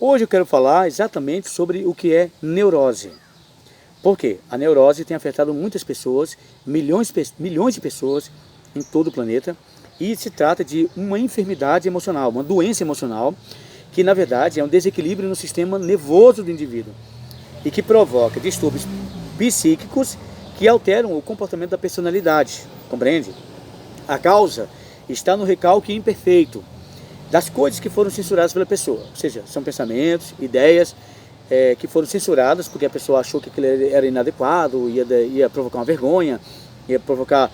Hoje eu quero falar exatamente sobre o que é neurose. Por quê? A neurose tem afetado muitas pessoas, milhões de pessoas em todo o planeta, e se trata de uma enfermidade emocional, uma doença emocional, que na verdade é um desequilíbrio no sistema nervoso do indivíduo e que provoca distúrbios psíquicos que alteram o comportamento da personalidade, compreende? A causa está no recalque imperfeito das coisas que foram censuradas pela pessoa, ou seja, são pensamentos, ideias que foram censuradas porque a pessoa achou que aquilo era inadequado, ia provocar uma vergonha, ia provocar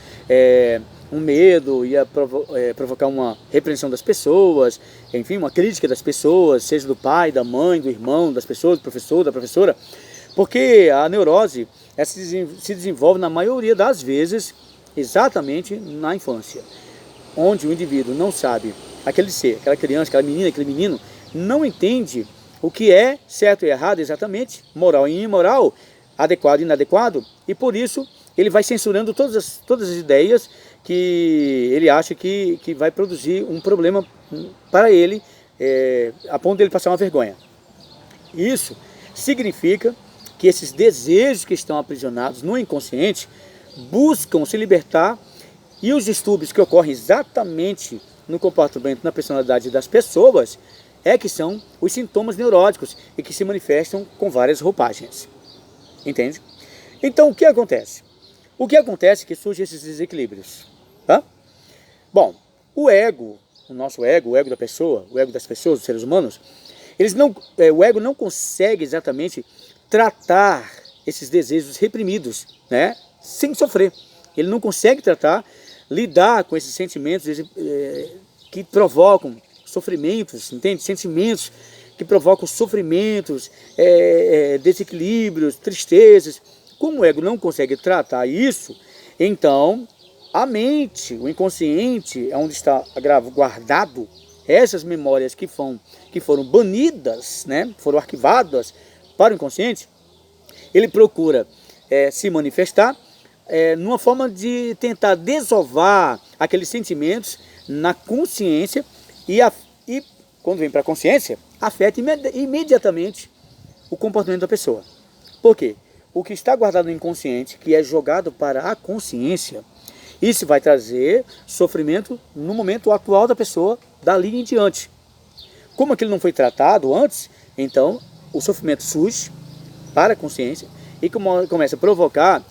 um medo, ia provocar uma repreensão das pessoas, enfim, uma crítica das pessoas, seja do pai, da mãe, do irmão, das pessoas, do professor, da professora, porque a neurose se desenvolve na maioria das vezes exatamente na infância, onde o indivíduo não sabe, aquele ser, aquela criança, aquela menina, aquele menino, não entende o que é certo e errado exatamente, moral e imoral, adequado e inadequado, e por isso ele vai censurando todas as ideias que ele acha que vai produzir um problema para ele, a ponto de ele passar uma vergonha. Isso significa que esses desejos que estão aprisionados no inconsciente buscam se libertar, e os distúrbios que ocorrem exatamente no comportamento, na personalidade das pessoas, que são os sintomas neuróticos e que se manifestam com várias roupagens. Entende? Então, o que acontece? O que acontece é que surgem esses desequilíbrios. Tá? Bom, o ego, o nosso ego, o ego da pessoa, o ego das pessoas, dos seres humanos, o ego não consegue exatamente tratar esses desejos reprimidos, né, sem sofrer. Ele não consegue lidar com esses sentimentos que provocam sofrimentos, entende? Sentimentos que provocam sofrimentos, desequilíbrios, tristezas. Como o ego não consegue tratar isso, então a mente, o inconsciente, é onde está guardado essas memórias que foram banidas, né, foram arquivadas para o inconsciente. Ele procura se manifestar numa forma de tentar desovar aqueles sentimentos na consciência e quando vem para a consciência, afeta imediatamente o comportamento da pessoa. Por quê? O que está guardado no inconsciente, que é jogado para a consciência, isso vai trazer sofrimento no momento atual da pessoa, dali em diante. Como aquilo não foi tratado antes, então o sofrimento surge para a consciência e começa a provocar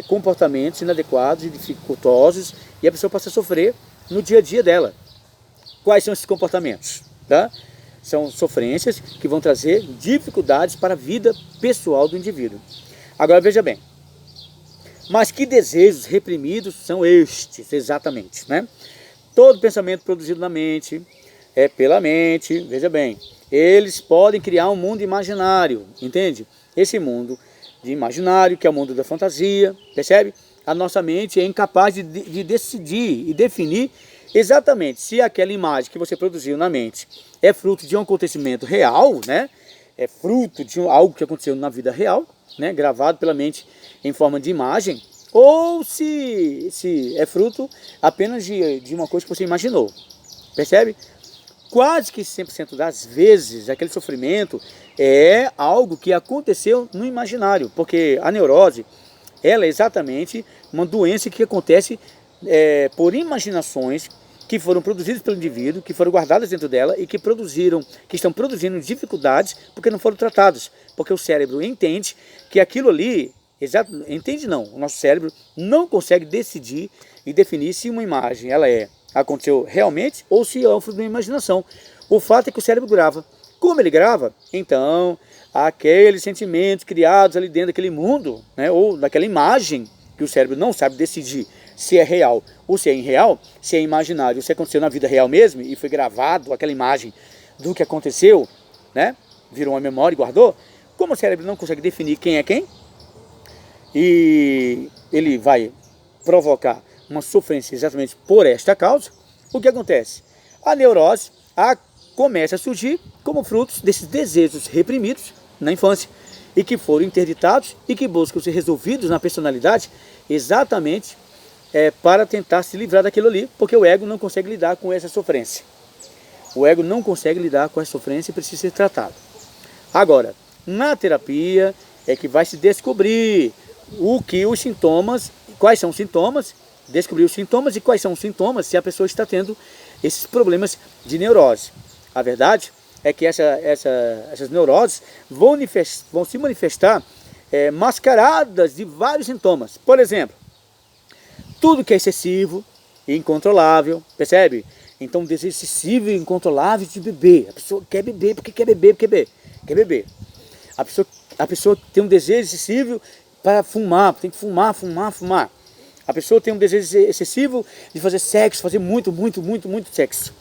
comportamentos inadequados e dificultosos, e a pessoa passa a sofrer no dia a dia dela. Quais são esses comportamentos? Tá? São sofrências que vão trazer dificuldades para a vida pessoal do indivíduo. Agora veja bem, mas que desejos reprimidos são estes exatamente, né? Todo pensamento produzido na mente, pela mente, veja bem, eles podem criar um mundo imaginário, entende? Esse mundo imaginário, que é o mundo da fantasia, percebe? A nossa mente é incapaz de decidir e definir exatamente se aquela imagem que você produziu na mente é fruto de um acontecimento real, né? É fruto de algo que aconteceu na vida real, né? Gravado pela mente em forma de imagem, ou se é fruto apenas de uma coisa que você imaginou, percebe? Quase que 100% das vezes aquele sofrimento é algo que aconteceu no imaginário, porque a neurose, ela é exatamente uma doença que acontece por imaginações que foram produzidas pelo indivíduo, que foram guardadas dentro dela e que estão produzindo dificuldades porque não foram tratados, porque o cérebro entende que aquilo ali, o nosso cérebro não consegue decidir e definir se uma imagem aconteceu realmente ou se é um fruto de uma imaginação. O fato é que o cérebro grava. Como ele grava, então aqueles sentimentos criados ali dentro daquele mundo, né, ou daquela imagem que o cérebro não sabe decidir se é real ou se é irreal, se é imaginário ou se aconteceu na vida real mesmo e foi gravado aquela imagem do que aconteceu, né, virou uma memória e guardou. Como o cérebro não consegue definir quem é quem, e ele vai provocar uma sofrência exatamente por esta causa, o que acontece? A neurose começa a surgir como frutos desses desejos reprimidos na infância e que foram interditados e que buscam ser resolvidos na personalidade exatamente para tentar se livrar daquilo ali, porque o ego não consegue lidar com essa sofrência. O ego não consegue lidar com a sofrência e precisa ser tratado. Agora, na terapia é que vai se descobrir os sintomas, quais são os sintomas, descobrir os sintomas e quais são os sintomas se a pessoa está tendo esses problemas de neurose. A verdade é que essas neuroses vão se manifestar mascaradas de vários sintomas. Por exemplo, tudo que é excessivo e incontrolável, percebe? Então, desejo excessivo e incontrolável de beber. A pessoa quer beber porque quer beber, quer beber. A pessoa tem um desejo excessivo para fumar, tem que fumar. A pessoa tem um desejo excessivo de fazer sexo, fazer muito sexo.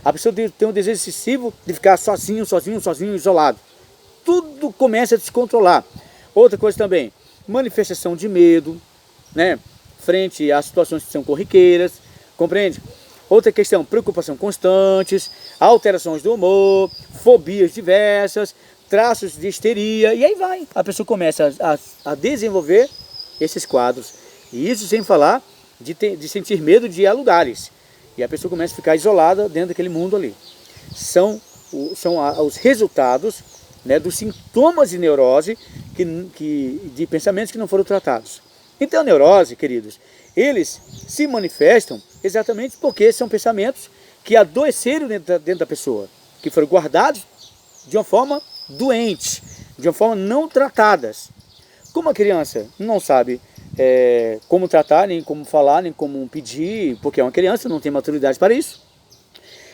A pessoa tem um desejo excessivo de ficar sozinho, isolado. Tudo começa a descontrolar. Outra coisa também, manifestação de medo, né? Frente a situações que são corriqueiras, compreende? Outra questão, preocupação constantes, alterações do humor, fobias diversas, traços de histeria, e aí vai. A pessoa começa a desenvolver esses quadros. E isso sem falar de sentir medo de ir a lugares. E a pessoa começa a ficar isolada dentro daquele mundo ali. São os resultados, né, dos sintomas de neurose, de pensamentos que não foram tratados. Então a neurose, queridos, eles se manifestam exatamente porque são pensamentos que adoeceram dentro da pessoa, que foram guardados de uma forma doente, de uma forma não tratadas. Como a criança não sabe como tratar, nem como falar, nem como pedir, porque é uma criança, não tem maturidade para isso,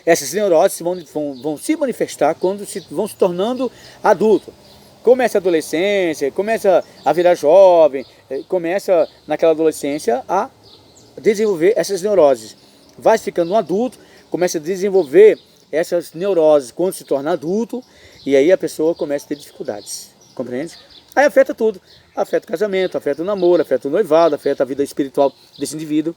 essas neuroses vão se manifestar quando vão se tornando adulto. Começa a adolescência, começa a virar jovem, começa naquela adolescência a desenvolver essas neuroses. Vai ficando um adulto, começa a desenvolver essas neuroses quando se torna adulto, e aí a pessoa começa a ter dificuldades, compreende? Aí afeta tudo, afeta o casamento, afeta o namoro, afeta o noivado, afeta a vida espiritual desse indivíduo,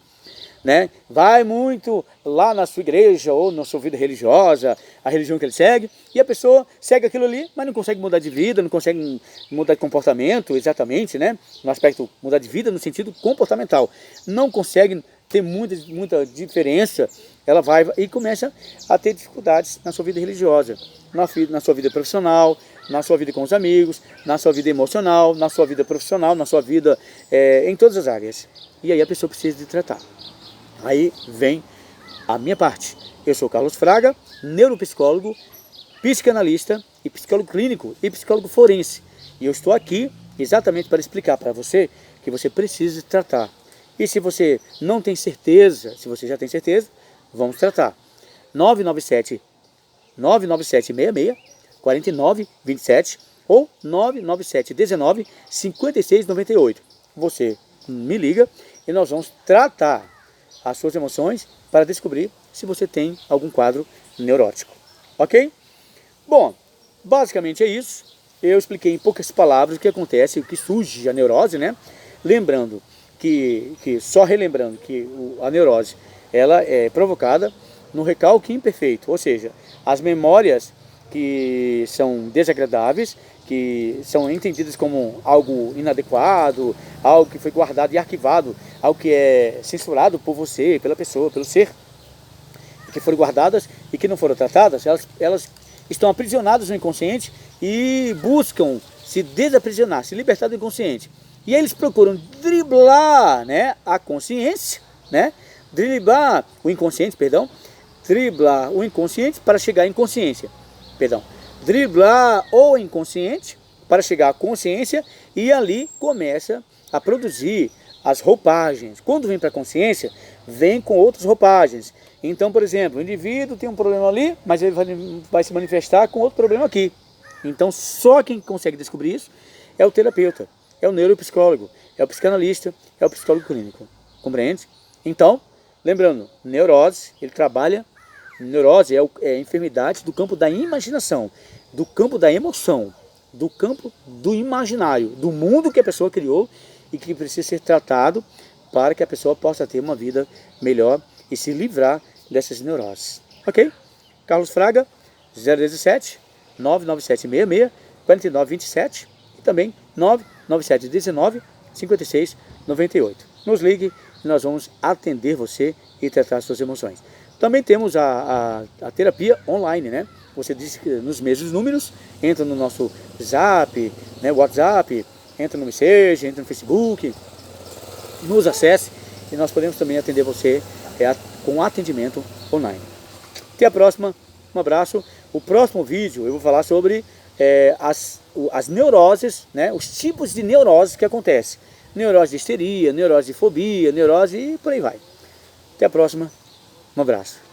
né? Vai muito lá na sua igreja ou na sua vida religiosa, a religião que ele segue, e a pessoa segue aquilo ali, mas não consegue mudar de vida, não consegue mudar de comportamento, exatamente, né? No aspecto mudar de vida no sentido comportamental, não consegue ter muita diferença, ela vai e começa a ter dificuldades na sua vida religiosa, na sua vida profissional, na sua vida com os amigos, na sua vida emocional, na sua vida profissional, na sua vida em todas as áreas. E aí a pessoa precisa de tratar. Aí vem a minha parte. Eu sou Carlos Fraga, neuropsicólogo, psicanalista e psicólogo clínico e psicólogo forense. E eu estou aqui exatamente para explicar para você que você precisa tratar. E se você não tem certeza, se você já tem certeza, vamos tratar. 997-66 4927 ou 997-19 5698. Você me liga e nós vamos tratar as suas emoções para descobrir se você tem algum quadro neurótico. Ok? Bom, basicamente é isso. Eu expliquei em poucas palavras o que acontece, o que surge a neurose, né? Lembrando só relembrando que a neurose ela é provocada no recalque imperfeito, ou seja, as memórias que são desagradáveis, que são entendidas como algo inadequado, algo que foi guardado e arquivado, algo que é censurado por você, pela pessoa, pelo ser, que foram guardadas e que não foram tratadas, elas estão aprisionadas no inconsciente e buscam se desaprisionar, se libertar do inconsciente. E aí eles procuram driblar, né, a consciência, né, driblar o inconsciente para chegar à inconsciência. Driblar o inconsciente para chegar à consciência e ali começa a produzir as roupagens. Quando vem para a consciência, vem com outras roupagens. Então, por exemplo, o indivíduo tem um problema ali, mas ele vai se manifestar com outro problema aqui. Então, só quem consegue descobrir isso é o terapeuta, é o neuropsicólogo, é o psicanalista, é o psicólogo clínico. Compreende? Então, lembrando, neurose, ele trabalha. Neurose é a enfermidade do campo da imaginação, do campo da emoção, do campo do imaginário, do mundo que a pessoa criou e que precisa ser tratado para que a pessoa possa ter uma vida melhor e se livrar dessas neuroses. Ok? Carlos Fraga, 017 99766 4927 e também 99719 5698. Nos ligue e nós vamos atender você e tratar suas emoções. Também temos a terapia online, né? Você diz que nos mesmos números, entra no nosso Zap, né, WhatsApp, entra no Messenger, entra no Facebook, nos acesse e nós podemos também atender você com atendimento online. Até a próxima, um abraço. O próximo vídeo eu vou falar sobre as neuroses, né, os tipos de neuroses que acontecem. Neurose de histeria, neurose de fobia, neurose e por aí vai. Até a próxima, um abraço.